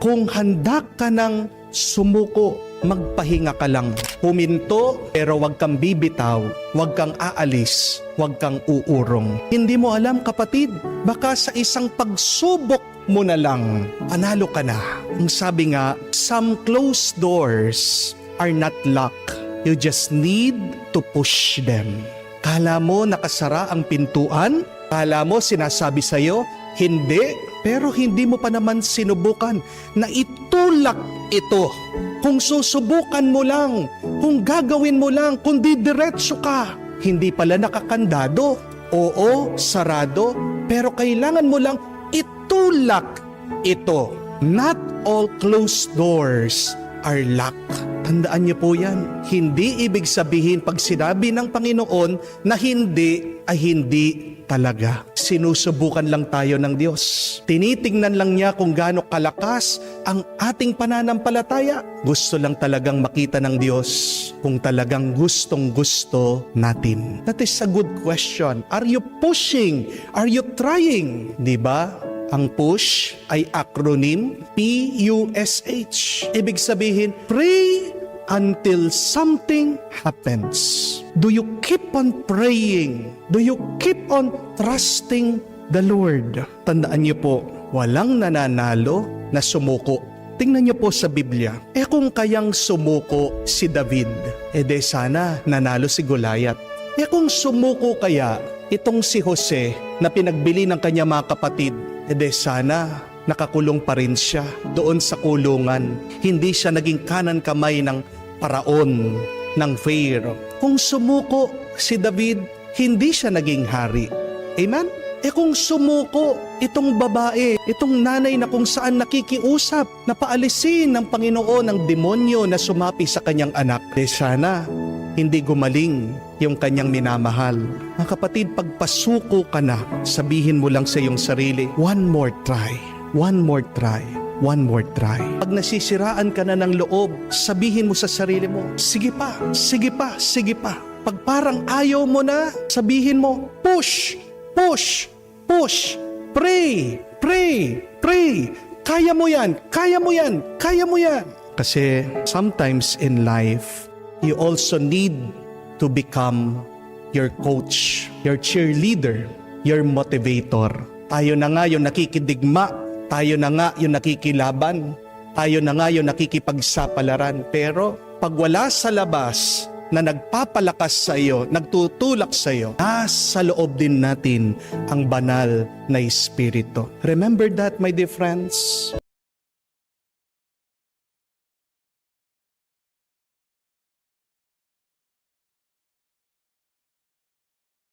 Kung handa ka ng sumuko, magpahinga ka lang. Huminto, pero wag kang bibitaw, wag kang aalis, wag kang uurong. Hindi mo alam, kapatid, baka sa isang pagsubok mo na lang, panalo ka na. Ang sabi nga, some closed doors are not locked. You just need to push them. Kala mo nakasara ang pintuan? Kala mo sinasabi sa'yo, hindi. Pero hindi mo pa naman sinubukan na itulak ito. Kung susubukan mo lang, kung gagawin mo lang, kung didiretso ka, hindi pala nakakandado. Oo, sarado, pero kailangan mo lang itulak ito. Not all closed doors are locked. Tandaan niyo po yan. Hindi ibig sabihin pag sinabi ng Panginoon na hindi ay hindi talaga. Sinusubukan lang tayo ng Diyos. Tinitingnan lang niya kung gaano kalakas ang ating pananampalataya. Gusto lang talagang makita ng Diyos kung talagang gustong-gusto natin. That is a good question. Are you pushing? Are you trying? Diba? Ang push ay acronym PUSH. Ibig sabihin, pray until something happens. Do you keep on praying? Do you keep on trusting the Lord? Tandaan niyo po, walang nananalo na sumuko. Tingnan niyo po sa Biblia. Kung kayang sumuko si David, de sana nanalo si Goliath. Kung sumuko kaya itong si Jose na pinagbili ng kanya mga kapatid, de sana nakakulong pa rin siya doon sa kulungan. Hindi siya naging kanan kamay ng paraon, ng Pharaoh. Kung sumuko si David, hindi siya naging hari. Amen? Kung sumuko itong babae, itong nanay na kung saan nakikiusap na paalisin ng Panginoon ang demonyo na sumapi sa kanyang anak, sana hindi gumaling yung kanyang minamahal. Mga kapatid, pagpasuko ka na, sabihin mo lang sa iyong sarili, one more try, one more try, one more try. Pag nasisiraan ka na ng loob, sabihin mo sa sarili mo, sige pa, sige pa, sige pa. Pag parang ayaw mo na, sabihin mo, push, push, push, pray, pray, pray. Kaya mo yan, kaya mo yan, kaya mo yan. Kasi sometimes in life, you also need to become your coach, your cheerleader, your motivator. Tayo na nga yung nakikidigma, tayo na nga yung nakikilaban, tayo na nga yung nakikipagsapalaran. Pero pag wala sa labas na nagpapalakas sa iyo, nagtutulak sa iyo, nasa loob din natin ang banal na Espiritu. Remember that, my dear friends?